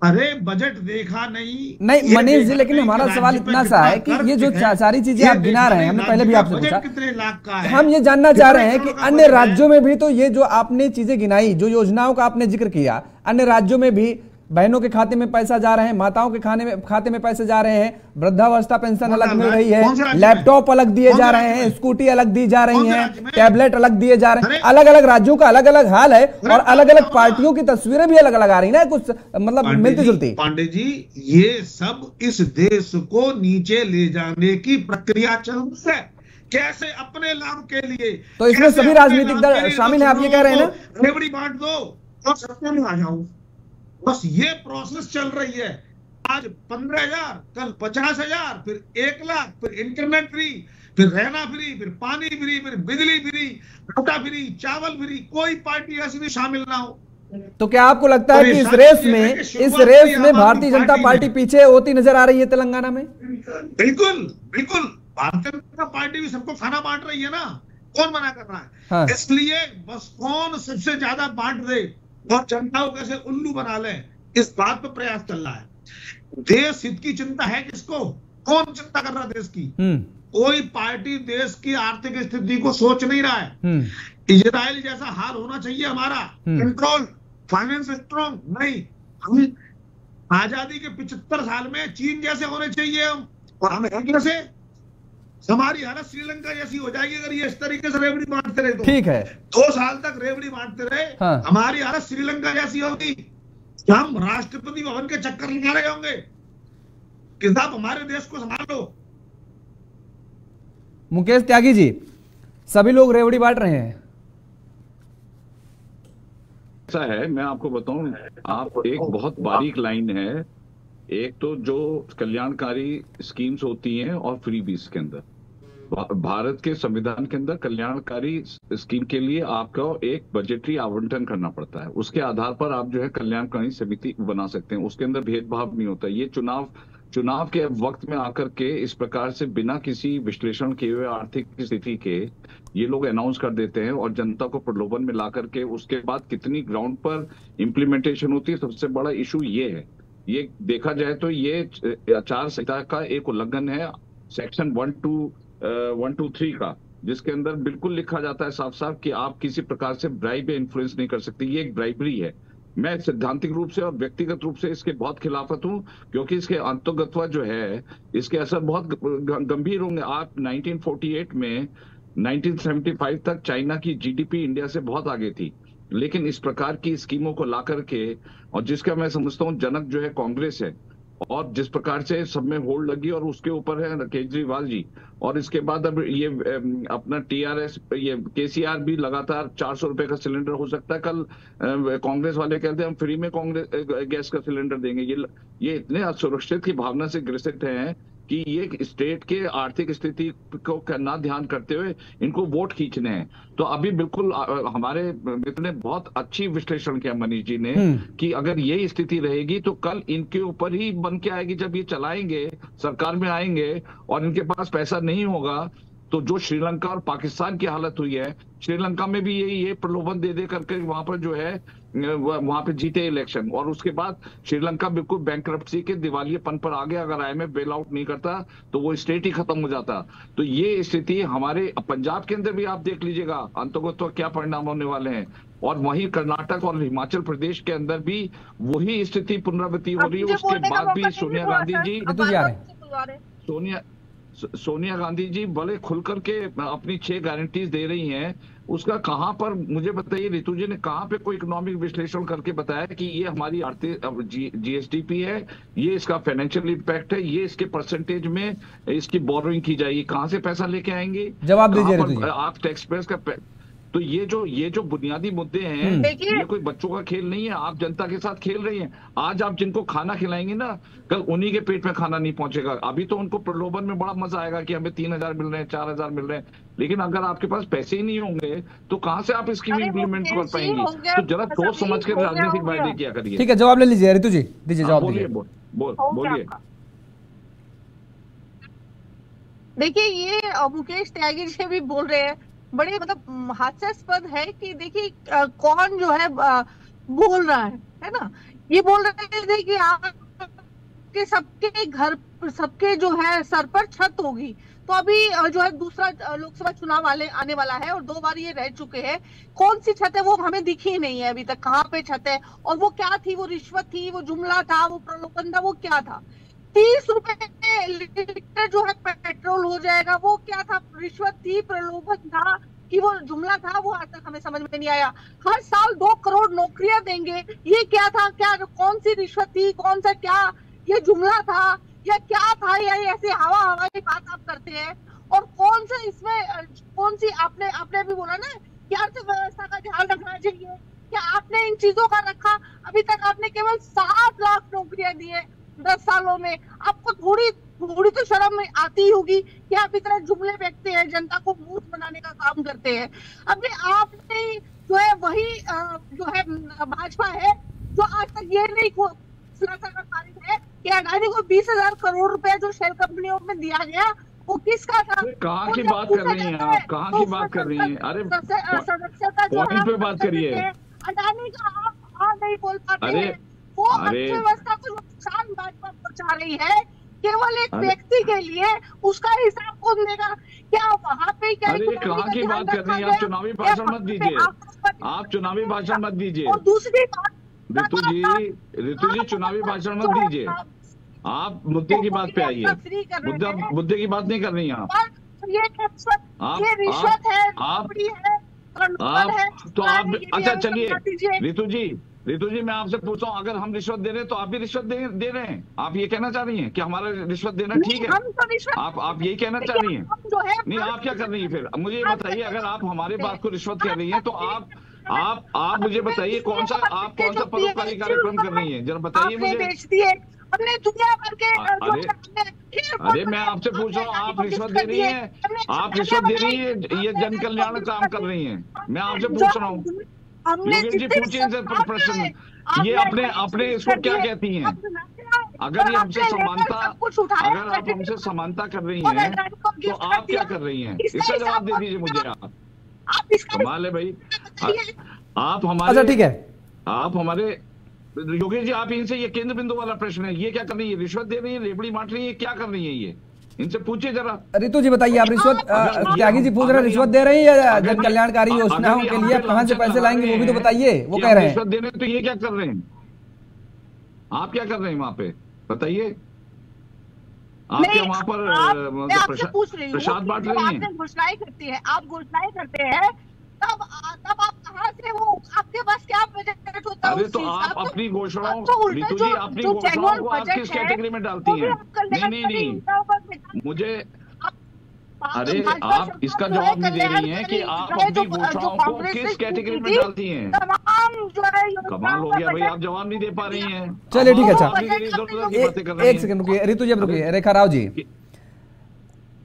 अरे बजट देखा नहीं मनीष जी, लेकिन हमारा सवाल इतना सा है कि ये जो सारी चीजें आप गिना रहे हैं, हमने पहले भी आपसे पूछा, कितने लाख का है, हम ये जानना चाह रहे हैं कि अन्य राज्यों में भी तो ये जो आपने चीजें गिनाई, जो योजनाओं का आपने जिक्र किया, अन्य राज्यों में भी बहनों के खाते में पैसा जा रहे हैं, माताओं के खाते में पैसे जा रहे हैं, वृद्धावस्था पेंशन अलग मिल रही है, लैपटॉप अलग दिए जा रहे हैं, स्कूटी अलग दी जा रही है, टैबलेट अलग दिए जा रहे हैं। अलग अलग राज्यों का अलग अलग हाल है और अलग अलग पार्टियों की तस्वीरें भी अलग अलग आ रही है ना, कुछ मतलब मिलती जुलती। पांडे जी, ये सब इस देश को नीचे ले जाने की प्रक्रिया चल रही है, कैसे अपने लाभ के लिए। तो इसमें सभी राजनीतिक दल शामिल है, आप ये कह रहे हैं ना? रेवड़ी बांट दो और सत्ता में आ जाओ, बस ये प्रोसेस चल रही है। आज 15,000, कल 50,000, फिर 1 लाख, फिर इंटरनेट फ्री, फिर रहना फ्री, फिर पानी फ्री, फिर बिजली फ्री, आटा फ्री, चावल फ्री, कोई पार्टी ऐसी भी शामिल ना हो। तो क्या आपको लगता है कि इस रेस में भारतीय जनता पार्टी पीछे होती नजर आ रही है तेलंगाना में? बिल्कुल बिल्कुल, भारतीय जनता पार्टी भी सबको खाना बांट रही है ना, कौन मना कर रहा है? हाँ। इसलिए बस कौन सबसे ज्यादा बांट दे और जनता को कैसे उल्लू बना ले, इस बात पर प्रयास चल रहा है। देश हित की चिंता है किसको? कौन चिंता कर रहा है देश की? कोई पार्टी देश की आर्थिक स्थिति को सोच नहीं रहा है। इजराइल जैसा हाल होना चाहिए हमारा, कंट्रोल, फाइनेंस स्ट्रॉन्ग, नहीं। हम आजादी के 75 साल में चीन जैसे होने चाहिए हम, और हम हैं कैसे? हमारी हालत श्रीलंका जैसी हो जाएगी अगर ये इस तरीके से रेवड़ी बांटते रहे तो। ठीक है, 2 साल तक रेवड़ी बांटते रहे, हाँ। हमारी हालत श्रीलंका जैसी होगी, हम राष्ट्रपति भवन के चक्कर लगा रहे होंगे कि साहब हमारे देश को संभालो। मुकेश त्यागी जी, सभी लोग रेवड़ी बांट रहे हैं। ऐसा है, मैं आपको बताऊं, आप एक बहुत बारीक लाइन है, एक तो जो कल्याणकारी स्कीम्स होती हैं और फ्रीबीज के अंदर, भारत के संविधान के अंदर कल्याणकारी स्कीम के लिए आपको एक बजटरी आवंटन करना पड़ता है, उसके आधार पर आप जो है कल्याणकारी समिति बना सकते हैं, उसके अंदर भेदभाव नहीं होता। ये चुनाव के वक्त में आकर के इस प्रकार से बिना किसी विश्लेषण किए हुए आर्थिक स्थिति के ये लोग अनाउंस कर देते हैं और जनता को प्रलोभन में ला करके उसके बाद कितनी ग्राउंड पर इम्प्लीमेंटेशन होती है, सबसे बड़ा इशू ये है। ये देखा जाए तो ये आचार संहिता का एक उल्लंघन है, सेक्शन 123 का, जिसके अंदर बिल्कुल लिखा जाता है साफ साफ कि आप किसी प्रकार से ब्राइब या इन्फ्लुएंस नहीं कर सकते। ये एक ब्राइबरी है। मैं सैद्धांतिक रूप से और व्यक्तिगत रूप से इसके बहुत खिलाफत हूं, क्योंकि इसके अंतर्गतवा जो है इसके असर बहुत गंभीर होंगे। आप 1948 में 1975 तक चाइना की जीडीपी इंडिया से बहुत आगे थी, लेकिन इस प्रकार की स्कीमों को ला करके, और जिसका मैं समझता हूँ जनक जो है कांग्रेस है, और जिस प्रकार से सब में होल्ड लगी और उसके ऊपर है केजरीवाल जी, और इसके बाद अब ये अपना टीआरएस, ये केसीआर भी लगातार 400 रुपए का सिलेंडर हो सकता है। कल कांग्रेस वाले कहते हैं हम फ्री में गैस का सिलेंडर देंगे। ये इतने असुरक्षित की भावना से ग्रसित हैं कि ये स्टेट के आर्थिक स्थिति को ना ध्यान करते हुए इनको वोट खींचने हैं। तो अभी बिल्कुल हमारे मित्र ने बहुत अच्छी विश्लेषण किया मनीष जी ने, कि अगर ये स्थिति रहेगी तो कल इनके ऊपर ही बन के आएगी। जब ये चलाएंगे, सरकार में आएंगे और इनके पास पैसा नहीं होगा, तो जो श्रीलंका और पाकिस्तान की हालत हुई है, श्रीलंका में भी ये प्रलोभन दे करके वहां पर जो है वहां पे जीते इलेक्शन, और उसके बाद श्रीलंका बिल्कुल बैंकरप्सी के दिवालियेपन पर आ गया। अगर आईएमएफ बेल आउट नहीं करता तो वो स्टेट ही खत्म हो जाता। तो ये स्थिति हमारे पंजाब के अंदर भी आप देख लीजिएगा अंतर्गत तो क्या परिणाम होने वाले हैं, और वहीं कर्नाटक और हिमाचल प्रदेश के अंदर भी वही स्थिति पुनरावृत्ति हो रही है। उसके बाद भी सोनिया गांधी जी बड़े खुल करके अपनी 6 गारंटीज दे रही हैं। उसका कहां पर, मुझे बताइए रितु जी ने कहां पे कोई इकोनॉमिक विश्लेषण करके बताया कि ये हमारी आर्थिक जीएसडीपी है, ये इसका फाइनेंशियल इम्पैक्ट है, ये इसके परसेंटेज में इसकी बोरोइंग की जाएगी, कहां से पैसा लेके आएंगे? जवाब दीजिए रितु जी। आप टैक्स पेयर्स का तो ये जो बुनियादी मुद्दे हैं, ये कोई बच्चों का खेल नहीं है। आप जनता के साथ खेल रही हैं। आज आप जिनको खाना खिलाएंगे ना, कल उन्हीं के पेट में खाना नहीं पहुंचेगा। अभी तो उनको प्रलोभन में बड़ा मजा आएगा कि हमें 3,000 मिल रहे हैं, 4,000 मिल रहे हैं, लेकिन अगर आपके पास पैसे ही नहीं होंगे तो कहां से आप स्कीम इम्प्लीमेंट कर पाएंगे? तो जरा सोच समझ के राजनीतिक वायदे किया करिए। ठीक है, जवाब ले लीजिए रितु जी, दीजिए जवाब। बोलिए। देखिए ये मुकेश त्यागी जी भी बोल रहे हैं, बड़े मतलब हास्यास्पद है कि देखिए कौन जो है बोल रहा है ना। ये बोल रहे थे कि आपके सबके घर, सबके जो है सर पर छत होगी। तो अभी जो है दूसरा लोकसभा चुनाव आने वाला है और 2 बार ये रह चुके हैं। कौन सी छत है वो हमें दिखी नहीं है अभी तक, कहाँ पे छत है और वो क्या थी, वो रिश्वत थी, वो जुमला था, वो प्रलोभन था, वो क्या था। 30 रुपए लीटर जो है पेट्रोल हो जाएगा, वो क्या था, रिश्वत थी, प्रलोभन था कि वो जुमला था, वो आज तक हमें समझ में नहीं आया। हर साल 2 करोड़ नौकरियां देंगे, ये क्या था, क्या कौन सी रिश्वत थी, कौन सा क्या ये जुमला था या क्या था, या ऐसे हवाई बात आप करते हैं। और कौन सा इसमें कौन सी आपने भी बोला ना कि अर्थव्यवस्था का ध्यान रखना चाहिए, क्या आपने इन चीजों का रखा। अभी तक आपने केवल 7 लाख नौकरियां दी है 10 सालों में। आपको थोड़ी तो शर्म आती होगी कि आप इतना जुमले फेंकते हैं, जनता को मूर्ख बनाने का काम करते हैं। अभी आपने जो है वही जो है भाजपा है जो आज तक ये नहीं पारित है कि अडानी को 20,000 करोड़ रुपए जो शेल कंपनियों में दिया गया वो किसका था। कहाँ की बात कर रही हैं आप, कहाँ की बात कर रही हैं? अरे सदस्यता जो पॉइंट पे बात करिए। अडानी का आप नहीं बोल पाते हैं। वो अर्थव्यवस्था को नुकसान भाजपा पहुंचा रही है, केवल एक व्यक्ति के लिए उसका हिसाब कौन देगा। क्या वहाँ पे क्या? अरे कहाँ की बात कर रही हैं आप? चुनावी भाषण मत दीजिए, आप चुनावी भाषण मत दीजिए। और दूसरी बात ऋतु जी चुनावी भाषण मत दीजिए, आप मुद्दे की बात पे आइए। मुद्दे की बात नहीं कर रही हैं आप। ये रिश्वत है, तो आप अच्छा चलिए ऋतु जी मैं आपसे पूछता हूँ, अगर हम रिश्वत दे रहे हैं तो आप भी रिश्वत दे रहे हैं? आप ये कहना चाह रही हैं कि हमारा रिश्वत देना ठीक है? आप यही कहना चाह रही हैं? नहीं, आप क्या कर रही हैं फिर? मुझे ये बताइए, अगर आप हमारी बात को रिश्वत कर रही हैं तो आप मुझे बताइए कौन सा परोपकारी कार्यक्रम कर रही हैं, जरा बताइए मुझे। अरे मैं आपसे पूछ रहा हूँ, आप रिश्वत दे रही हैं? आप रिश्वत दे रही हैं, ये जन कल्याण काम कर रही हैं? मैं आपसे पूछ रहा हूँ, योगेश जी पूछिए इनसे प्रश्न, ये अपने इसको क्या कहती हैं? अगर ये हमसे समानता, अगर आप हमसे समानता कर रही हैं तो आप क्या कर रही हैं? इसका जवाब दे दीजिए मुझे आप। कमाल है भाई, आप हमारे, अच्छा ठीक है, आप हमारे योगेश जी, आप इनसे ये केंद्र बिंदु वाला प्रश्न है, ये क्या कर रही है? रिश्वत दे रही है, रेबड़ी बांट रही है, क्या कर रही है ये? इनसे पूछिए जरा। ऋतु जी बताइए, आप रिश्वत, त्यागी जी पूछ रहे हैं रिश्वत दे रही है या जन कल्याणकारी योजनाओं के लिए आप कहां से पैसे लाएंगे, वो भी तो बताइए। वो कह रहे हैं रिश्वत देने, तो ये क्या कर रहे हैं? आप क्या कर रहे हैं वहां पे बताइए? आप क्या वहां पर प्रसाद बांट रही हैं? घोषणाएं करती है, आप घोषणाएं करते हैं, तब आप कहां से, वो आपके पास क्या बजट होता है? अरे तो आप अपनी घोषणाओं, ऋतु जी अपनी घोषणाओं को आप किस कैटेगरी में डालती हैं? नहीं मुझे, अरे आप इसका जवाब नहीं दे रही हैं कि आप अपनी घोषणाओं को किस कैटेगरी में डालती हैं। कमाल हो गया भाई, आप जवाब नहीं दे पा रही हैं। चलिए ठीक है, अच्छा एक सेकंड रुकिए ऋतु जी, अब रुकिए। रेखा राव जी,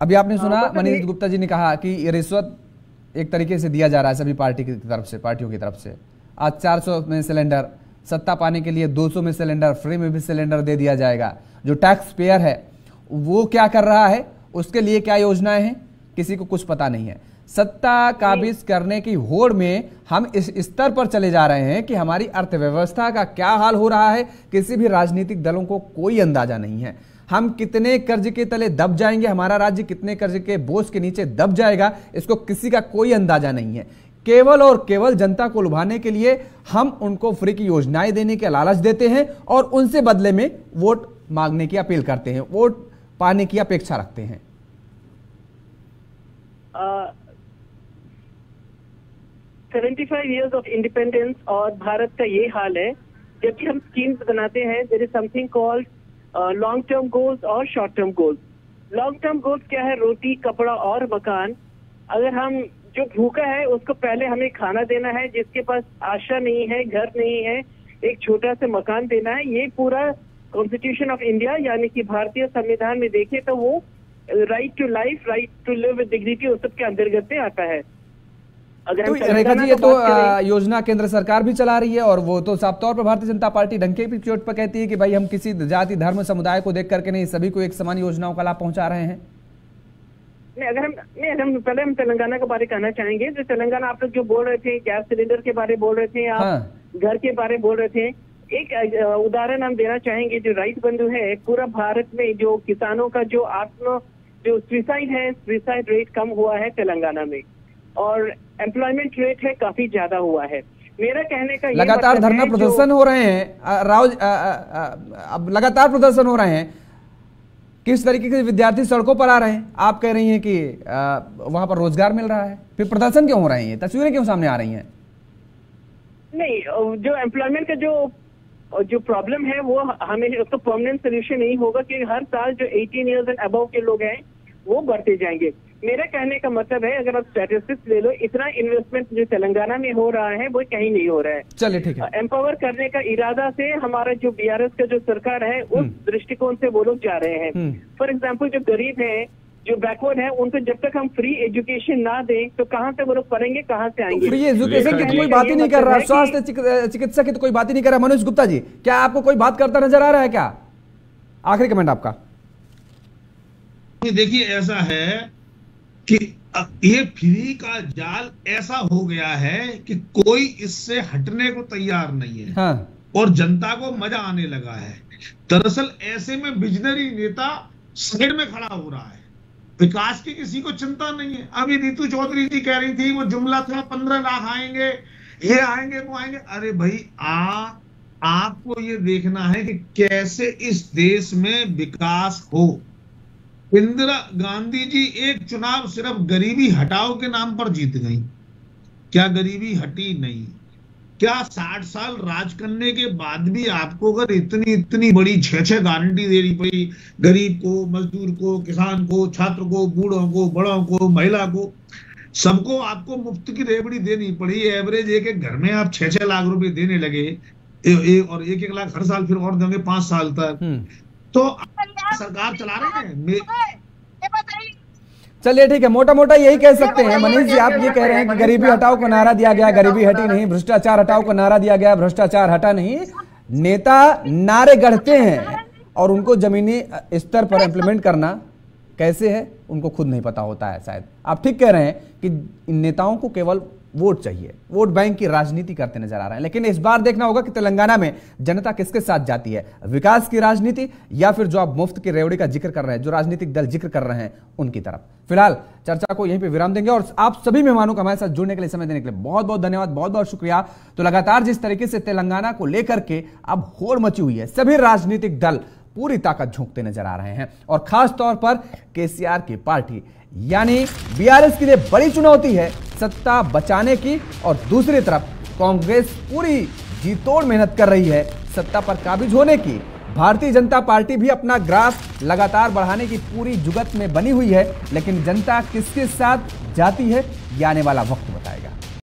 अभी आपने सुना मनीष गुप्ता जी ने कहा कि रिश्वत एक तरीके से दिया जा रहा है सभी पार्टियों की तरफ से। आज 400 में सिलेंडर, सत्ता पाने के लिए 200 में सिलेंडर, फ्री में भी सिलेंडर दे दिया जाएगा। जो टैक्स पेयर है वो क्या कर रहा है, उसके लिए क्या योजनाएं हैं, किसी को कुछ पता नहीं है। सत्ता काबिज करने की होड़ में हम इस स्तर पर चले जा रहे हैं कि हमारी अर्थव्यवस्था का क्या हाल हो रहा है, किसी भी राजनीतिक दलों को कोई अंदाजा नहीं है। हम कितने कर्ज के तले दब जाएंगे, हमारा राज्य कितने कर्ज के बोझ के नीचे दब जाएगा, इसको किसी का कोई अंदाजा नहीं है। केवल और केवल जनता को लुभाने के लिए हम उनको फ्री की योजनाएं देने के लालच देते हैं और उनसे बदले में वोट मांगने की अपील करते हैं, वोट पाने की अपेक्षा रखते हैं। 75 years of independence और भारत का ये हाल है। जब भी हम स्कीम्स बनाते हैं, there is something called long term goals और short term goals. Long term goals क्या है? रोटी, कपड़ा और मकान। अगर हम, जो भूखा है उसको पहले हमें खाना देना है, जिसके पास आशा नहीं है, घर नहीं है, एक छोटा सा मकान देना है। ये पूरा कॉन्स्टिट्यूशन ऑफ इंडिया यानी कि भारतीय संविधान में देखें तो वो right to life, right to live with dignity, उस सब के अंतर्गत में आता है। तो रेखा जी, ये तो योजना केंद्र सरकार भी चला रही है और वो तो साफ तौर पर भारतीय जनता पार्टी डंके की चोट पर कहती है कि भाई हम किसी जाति, धर्म, समुदाय को देख करके नहीं, सभी को एक समान योजनाओं का लाभ पहुंचा रहे हैं। अगर हम पहले हम तेलंगाना के बारे में कहना चाहेंगे। जो तेलंगाना आप लोग जो बोल रहे थे, गैस सिलेंडर के बारे में बोल रहे थे, आप घर के बारे में बोल रहे थे, एक उदाहरण हम देना चाहेंगे। जो राइस बंधु है, पूरा भारत में जो किसानों का जो सुसाइड है, सुसाइड रेट कम हुआ है तेलंगाना में, और एम्प्लॉयमेंट रेट है काफी ज्यादा हुआ है। मेरा कहने का लगातार धरना प्रदर्शन हो रहे हैं राव, अब लगातार प्रदर्शन हो रहे हैं। किस तरीके के विद्यार्थी सड़कों पर आ रहे हैं? आप कह रही हैं कि वहां पर रोजगार मिल रहा है, फिर प्रदर्शन क्यों हो रहे हैं? तस्वीरें क्यों सामने आ रही हैं? नहीं, जो एम्प्लॉयमेंट का जो प्रॉब्लम है वो हमें उसका परमानेंट सोल्यूशन नहीं होगा कि हर साल जो 18 इयर्स एंड अबव के लोग हैं वो बढ़ते जाएंगे। मेरा कहने का मतलब है, अगर आप स्टैटिस्टिक्स ले लो, इतना इन्वेस्टमेंट जो तेलंगाना में हो रहा है वो कहीं नहीं हो रहा है। चलिए ठीक है। एम्पावर करने का इरादा से हमारा जो बीआरएस का जो सरकार है उस दृष्टिकोण से वो लोग जा रहे हैं। फॉर एग्जाम्पल, जो गरीब है, जो बैकवर्ड है, उनको जब तक हम फ्री एजुकेशन ना दें तो कहाँ से वो लोग पढ़ेंगे, कहाँ से आएंगे? फ्री एजुकेशन की कोई बात ही नहीं कर रहा, स्वास्थ्य चिकित्सा की तो कोई बात ही नहीं कर रहा। मनोज गुप्ता जी, क्या आपको कोई बात करता नजर आ रहा है क्या? आखिरी कमेंट आपका। देखिए, ऐसा है कि ये फ्री का जाल ऐसा हो गया है कि कोई इससे हटने को तैयार नहीं है। हाँ। और जनता को मजा आने लगा है। दरअसल ऐसे में विजनरी नेता साइड में खड़ा हो रहा है, विकास की किसी को चिंता नहीं है। अभी नीतू चौधरी जी कह रही थी, वो जुमला था 15 लाख आएंगे, ये आएंगे, वो आएंगे। अरे भाई, आपको ये देखना है कि कैसे इस देश में विकास हो। इंदिरा गांधी जी एक चुनाव सिर्फ गरीबी हटाओ के नाम पर जीत गई, क्या गरीबी हटी? नहीं। क्या 60 साल राज करने के बाद भी आपको अगर इतनी बड़ी 6 गारंटी देनी पड़ी, गरीब को, मजदूर को, किसान को, छात्र को, बूढ़ों को, बड़ों को, महिला को, सबको आपको मुफ्त की रेवड़ी देनी पड़ी। एवरेज एक घर में आप 6 लाख रुपए देने लगे, और 1 लाख हर साल फिर और देंगे 5 साल तक, तो सरकार चला रहे हैं। चलिए ठीक है, मोटा मोटा यही कह सकते हैं। मनीष जी, आप ये कह रहे हैं कि गरीबी हटाओ को नारा दिया गया, गरीबी हटी नहीं। भ्रष्टाचार हटाओ को नारा दिया गया, भ्रष्टाचार हटा नहीं। नेता नारे गढ़ते हैं और उनको जमीनी स्तर पर इंप्लीमेंट करना कैसे है उनको खुद नहीं पता होता है शायद। आप ठीक कह रहे हैं कि इन नेताओं को केवल वोट चाहिए, वोट बैंक की राजनीति करते नजर आ रहे हैं। लेकिन इस बार देखना होगा कि तेलंगाना में जनता किसके साथ जाती है, विकास की राजनीति या फिर जो आप मुफ्त की रेवड़ी का जिक्र कर रहे हैं, जो राजनीतिक दल जिक्र कर रहे हैं, उनकी तरफ। फिलहाल चर्चा को यहीं पे विराम देंगे और आप सभी मेहमानों को हमारे साथ जुड़ने के लिए, समय देने के लिए बहुत बहुत धन्यवाद, बहुत बहुत शुक्रिया। तो लगातार जिस तरीके से तेलंगाना को लेकर के अब होड़ मची हुई है, सभी राजनीतिक दल पूरी ताकत झोंकते नजर आ रहे हैं और खास तौर पर केसीआर की पार्टी यानी बीआरएस के लिए बड़ी चुनौती है सत्ता बचाने की, और दूसरी तरफ कांग्रेस पूरी जीतोड़ मेहनत कर रही है सत्ता पर काबिज होने की। भारतीय जनता पार्टी भी अपना ग्राफ लगातार बढ़ाने की पूरी जुगत में बनी हुई है, लेकिन जनता किसके साथ जाती है ये आने वाला वक्त बताएगा।